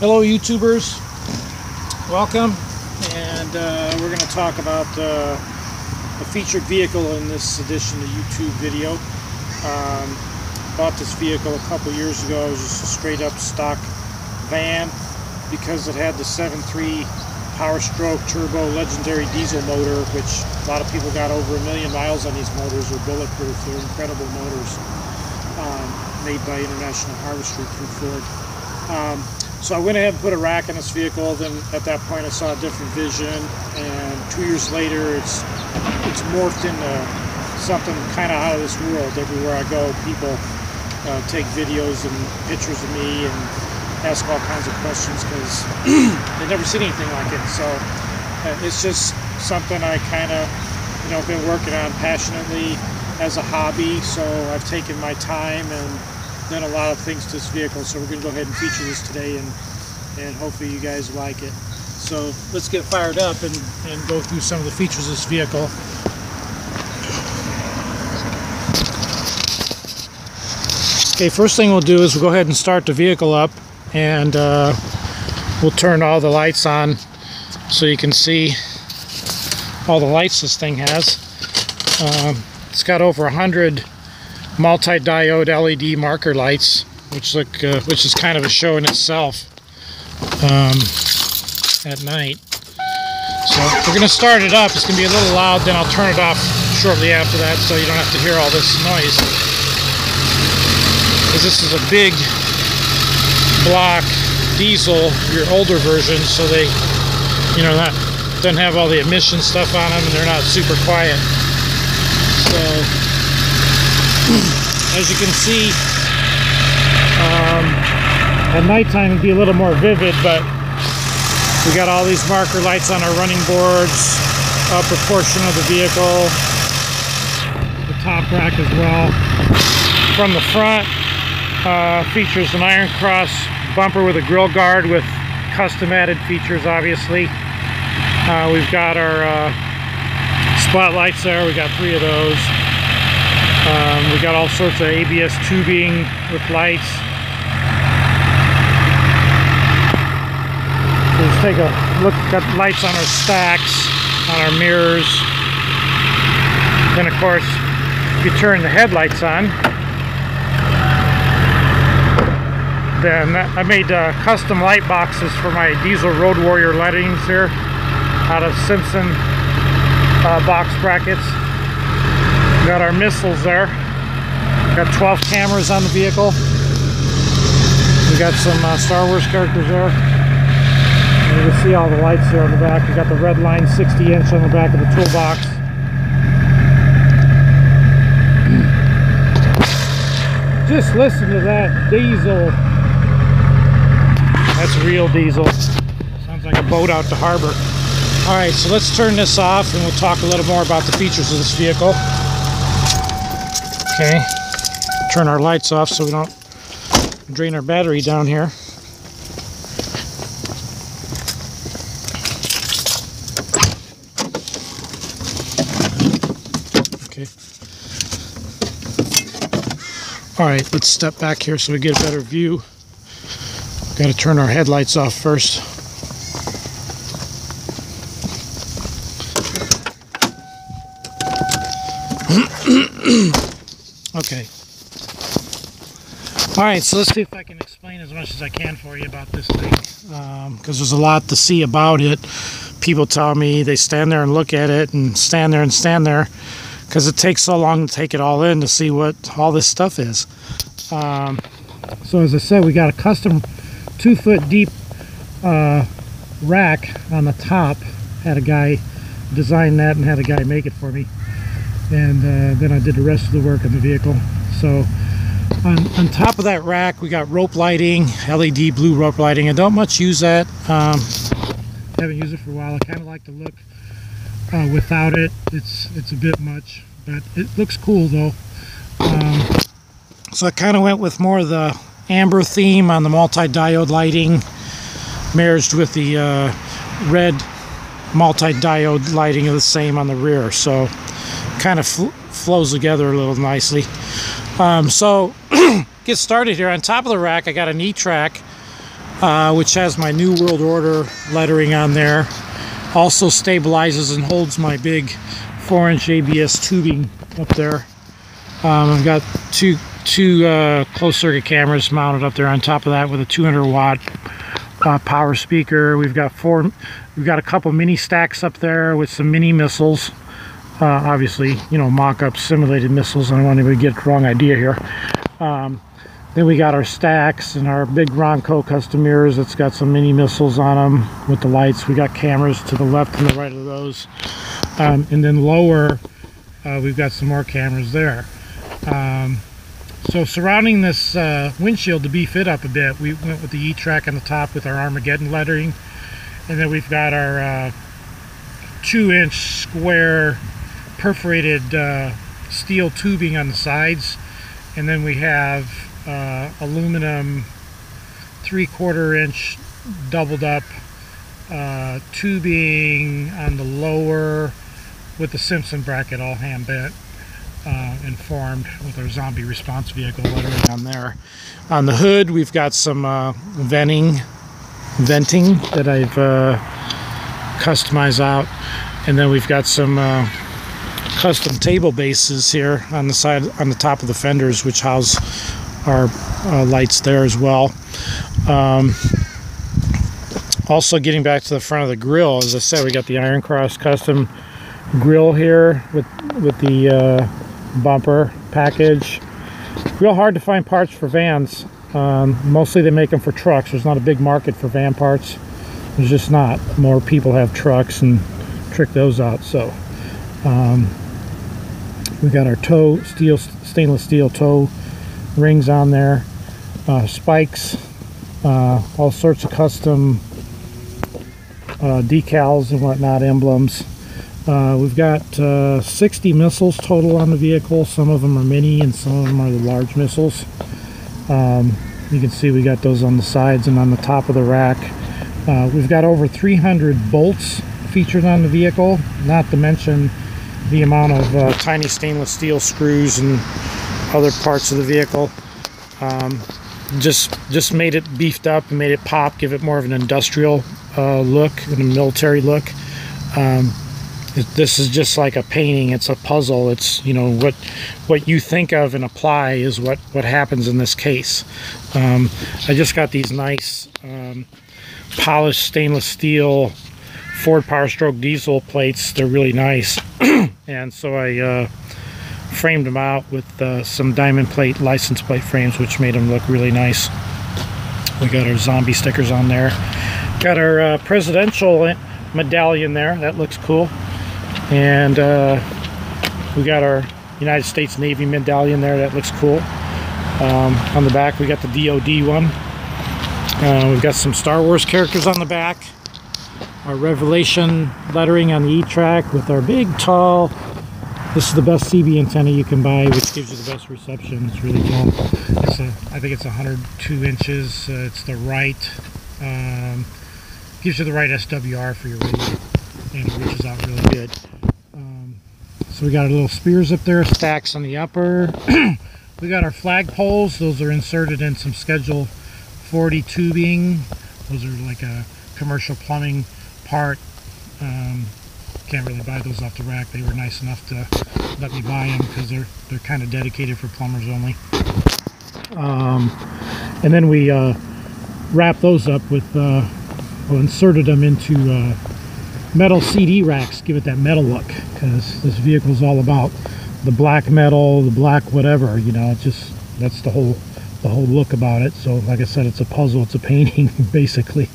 Hello YouTubers, welcome, and we're going to talk about a featured vehicle in this edition of YouTube video. Bought this vehicle a couple years ago. It was just a straight up stock van because it had the 7.3 Power Stroke Turbo legendary diesel motor, which a lot of people got over 1 million miles on these motors. They're bulletproof. They're incredible motors, made by International Harvestry through Ford. So I went ahead and put a rack in this vehicle. Then at that point I saw a different vision, and 2 years later it's morphed into something kind of out of this world. Everywhere I go, people take videos and pictures of me and ask all kinds of questions because they've never seen anything like it. So it's just something I kind of been working on passionately as a hobby. So I've taken my time and done a lot of things to this vehicle, so we're going to go ahead and feature this today, and hopefully you guys like it. So let's get fired up and go through some of the features of this vehicle. Okay, first thing we'll do is we'll go ahead and start the vehicle up, and we'll turn all the lights on so you can see all the lights this thing has. It's got over 100 multi-diode LED marker lights, which is kind of a show in itself at night. So we're going to start it up. It's going to be a little loud, then I'll turn it off shortly after that so you don't have to hear all this noise. Because this is a big block diesel, your older versions, so they, doesn't have all the emission stuff on them, and they're not super quiet. So as you can see, at nighttime it'd be a little more vivid, but we got all these marker lights on our running boards, upper portion of the vehicle, the top rack as well. From the front, features an Iron Cross bumper with a grill guard with custom added features, obviously. We've got our spotlights there. We got 3 of those. We got all sorts of ABS tubing with lights. So let's take a look at the lights on our stacks, on our mirrors. Then of course, if you turn the headlights on, then I made custom light boxes for my diesel Road Warrior lightings here out of Simpson box brackets. Got our missiles there. Got 12 cameras on the vehicle. We got some Star Wars characters there. And you can see all the lights there on the back. We got the red line 60-inch on the back of the toolbox. Just listen to that diesel. That's real diesel. Sounds like a boat out to harbor. Alright, so let's turn this off and we'll talk a little more about the features of this vehicle. Okay, turn our lights off so we don't drain our battery down here. Okay. Alright, let's step back here so we get a better view. Got to turn our headlights off first. Okay. Alright, so let's see if I can explain as much as I can for you about this thing. Because there's a lot to see about it. People tell me they stand there and look at it and stand there and stand there because it takes so long to take it all in to see what all this stuff is. So as I said, we got a custom 2-foot deep rack on the top. Had a guy design that and had a guy make it for me. And then I did the rest of the work on the vehicle. So on top of that rack we got rope lighting, LED blue rope lighting. I don't much use that. Haven't used it for a while. I kind of like the look without it. It's a bit much, but it looks cool though. So I kind of went with more of the amber theme on the multi-diode lighting, merged with the red multi-diode lighting of the same on the rear. So kind of flows together a little nicely. So get started here. On top of the rack I got an E-Track which has my New World Order lettering on there. Also stabilizes and holds my big 4-inch ABS tubing up there. I've got two closed circuit cameras mounted up there on top of that with a 200-watt power speaker. We've got a couple mini stacks up there with some mini missiles. Obviously, you know, mock-up simulated missiles. I don't want anybody to get the wrong idea here. Then we got our stacks and our big Ronco custom mirrors that's got some mini missiles on them with the lights. We got cameras to the left and the right of those. And then lower, we've got some more cameras there. So surrounding this windshield to beef it up a bit, we went with the E-Track on the top with our Armageddon lettering. And then we've got our 2-inch square perforated steel tubing on the sides. And then we have aluminum 3/4-inch doubled up tubing on the lower with the Simpson bracket all hand bent and formed with our zombie response vehicle lettering on there. On the hood we've got some venting that I've customized out, and then we've got some custom table bases here on the side, on the top of the fenders, which house our lights there as well. Also, getting back to the front of the grill, as I said, we got the Iron Cross custom grill here with the bumper package. Real hard to find parts for vans. Mostly they make them for trucks. There's not a big market for van parts. There's just not. More people have trucks and trick those out. So we got our stainless steel toe rings on there, spikes, all sorts of custom decals and whatnot, emblems. We've got 60 missiles total on the vehicle. Some of them are mini and some of them are the large missiles. You can see we got those on the sides and on the top of the rack. We've got over 300 bolts featured on the vehicle, not to mention the amount of tiny stainless steel screws and other parts of the vehicle. Just made it beefed up and made it pop, give it more of an industrial look and a military look. This is just like a painting. It's a puzzle. It's, you know, what you think of and apply is what happens in this case. I just got these nice polished stainless steel Ford Power Stroke diesel plates. They're really nice. And so I framed them out with some diamond plate license plate frames, which made them look really nice. We got our zombie stickers on there. Got our presidential medallion there. That looks cool. And we got our United States Navy medallion there. That looks cool. On the back we got the DOD one. We've got some Star Wars characters on the back. Our Revelation lettering on the E-Track with our big tall, this is the best CB antenna you can buy, which gives you the best reception. It's really cool. I think it's 102 inches. It's the right, gives you the right SWR for your radio, and it reaches out really good. So we got our little spears up there, stacks on the upper. We got our flag poles. Those are inserted in some Schedule 40 tubing. Those are like a commercial plumbing part. Can't really buy those off the rack. They were nice enough to let me buy them because they're kind of dedicated for plumbers only. And then we wrapped those up with, inserted them into metal CD racks, give it that metal look, because this vehicle is all about the black metal, the black whatever, you know. It's just, that's the whole look about it. So like I said, it's a puzzle, it's a painting basically.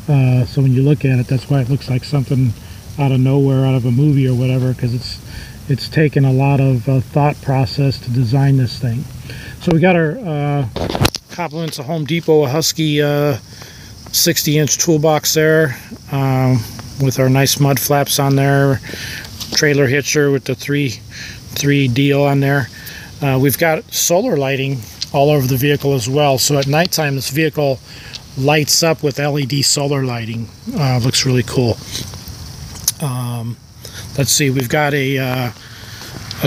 So when you look at it, that's why it looks like something out of nowhere, out of a movie or whatever, because it's taken a lot of thought process to design this thing. So we got our compliments of Home Depot, a Husky 60-inch toolbox there, with our nice mud flaps on there, trailer hitcher with the three deal on there. We've got solar lighting all over the vehicle as well, so at nighttime this vehicle lights up with LED solar lighting. Looks really cool. Let's see, we've got a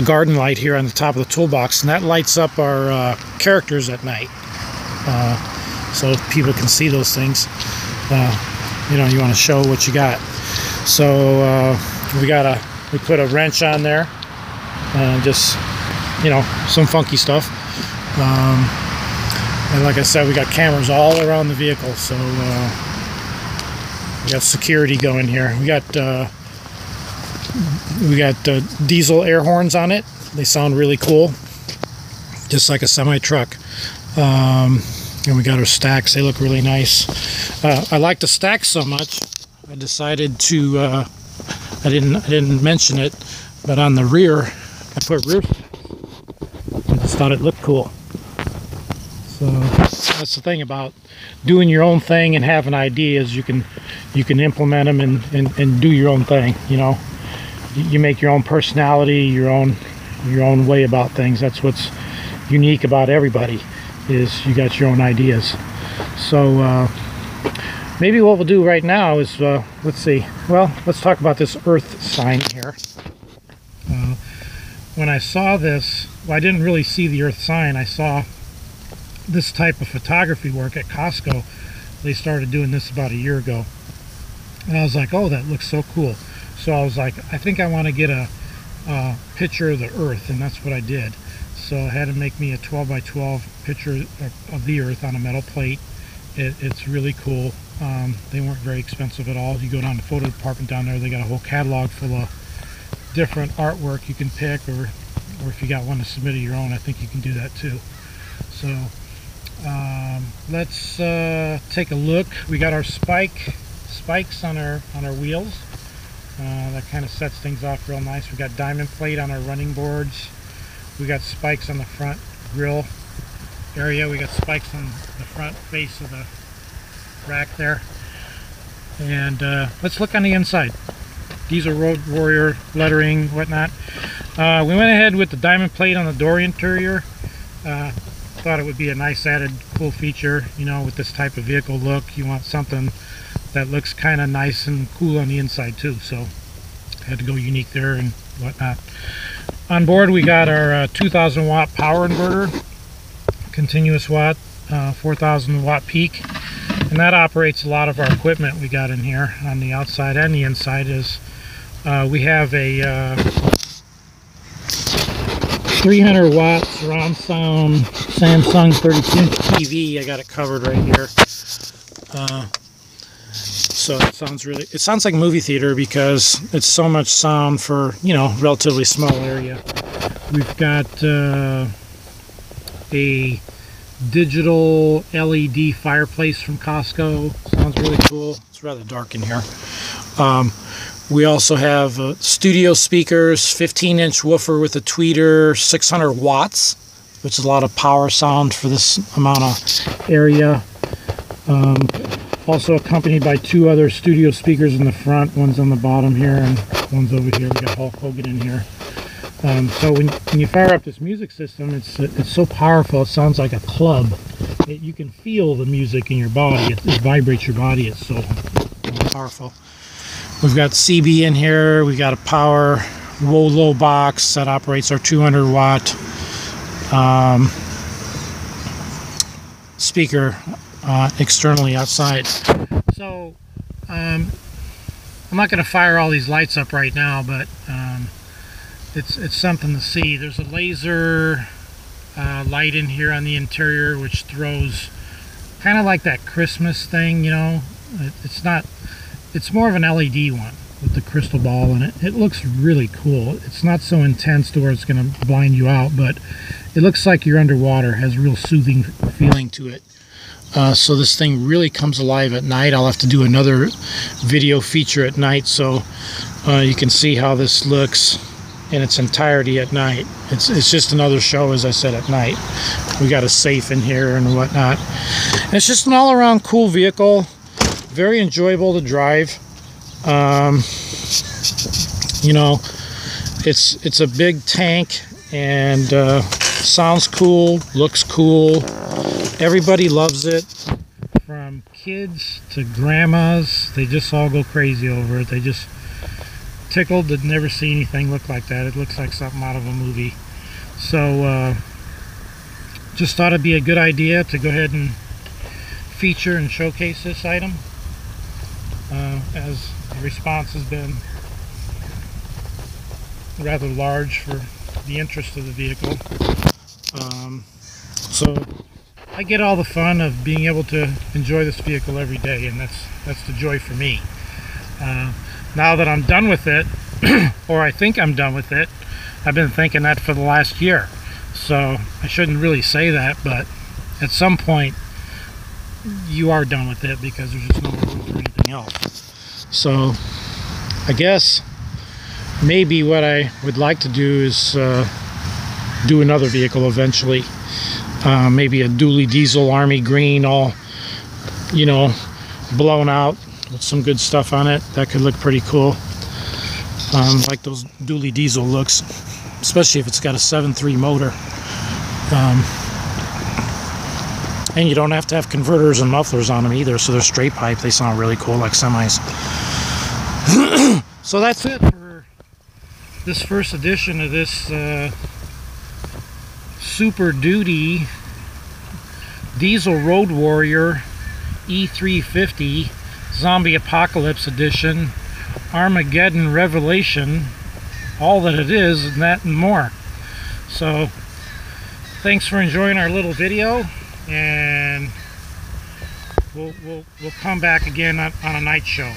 garden light here on the top of the toolbox, and that lights up our characters at night. so people can see those things. You know, you want to show what you got. So we put a wrench on there, just, you know, some funky stuff. And like I said, we got cameras all around the vehicle, so we got security going here. We got diesel air horns on it. They sound really cool, just like a semi truck. And we got our stacks. They look really nice. I like the stacks so much, I decided to. I didn't mention it, but on the rear, I put rear. I just thought it looked cool. So that's the thing about doing your own thing and having ideas. You can implement them and do your own thing. You know, you make your own personality, your own way about things. That's what's unique about everybody, is you got your own ideas. So maybe what we'll do right now is let's see. Well, let's talk about this earth sign here. When I saw this, well, I didn't really see the earth sign. I saw this type of photography work at Costco. They started doing this about a year ago, and I was like, oh, that looks so cool. So I was like, I think I want to get a picture of the earth, and that's what I did. So I had to make me a 12 by 12 picture of the earth on a metal plate. It's really cool. They weren't very expensive at all. You go down to the photo department down there, they got a whole catalog full of different artwork you can pick, or if you got one to submit of your own, I think you can do that too. So let's take a look. We got our spikes on our wheels. That kind of sets things off real nice. We got diamond plate on our running boards. We got spikes on the front grille area. We got spikes on the front face of the rack there. And let's look on the inside. These are Road Warrior lettering, whatnot. We went ahead with the diamond plate on the door interior. Thought it would be a nice added cool feature, you know, with this type of vehicle look. You want something that looks kind of nice and cool on the inside too, so had to go unique there and whatnot. On board we got our 2000 watt power inverter, continuous watt, 4000 watt peak, and that operates a lot of our equipment we got in here on the outside and the inside. Is we have a 300 watt surround sound Samsung 32-inch TV. I got it covered right here. So it sounds like a movie theater because it's so much sound for, you know, relatively small area. We've got a digital LED fireplace from Costco. Sounds really cool. It's rather dark in here. We also have studio speakers, 15-inch woofer with a tweeter, 600 watts, which is a lot of power sound for this amount of area. Also accompanied by two other studio speakers in the front. One's on the bottom here and one's over here. We got Hulk Hogan in here. So when you fire up this music system, it's so powerful. It sounds like a club. You can feel the music in your body. It vibrates your body. It's so powerful. We've got CB in here. We got a power Wolo box that operates our 200 watt speaker externally outside. So I'm not going to fire all these lights up right now, but it's something to see. There's a laser light in here on the interior, which throws kind of like that Christmas thing, you know. It's more of an LED one with the crystal ball in it. It looks really cool. It's not so intense to where it's going to blind you out, but it looks like you're underwater. It has a real soothing feeling to it. So this thing really comes alive at night. I'll have to do another video feature at night so you can see how this looks in its entirety at night. It's just another show, as I said, at night. We got a safe in here and whatnot. And it's just an all-around cool vehicle. Very enjoyable to drive. You know, it's a big tank and sounds cool, looks cool. Everybody loves it, from kids to grandmas. They just all go crazy over it. They just tickled to never see anything look like that. It looks like something out of a movie. So just thought it'd be a good idea to go ahead and feature and showcase this item, as the response has been rather large for the interest of the vehicle. So I get all the fun of being able to enjoy this vehicle every day, and that's the joy for me. Now that I'm done with it, or I think I'm done with it, I've been thinking that for the last year. So I shouldn't really say that, but at some point you are done with it because there's just no room for anything else. So I guess maybe what I would like to do is do another vehicle eventually. Maybe a dually diesel army green, all, you know, blown out with some good stuff on it. That could look pretty cool. Like those dually diesel looks, especially if it's got a 7.3 motor. And you don't have to have converters and mufflers on them either, so they're straight pipe. They sound really cool like semis. So that's it for this first edition of this Super Duty Diesel Road Warrior E350 Zombie Apocalypse Edition Armageddon Revelation. All that it is, and that and more. So thanks for enjoying our little video, and we'll come back again on a night show.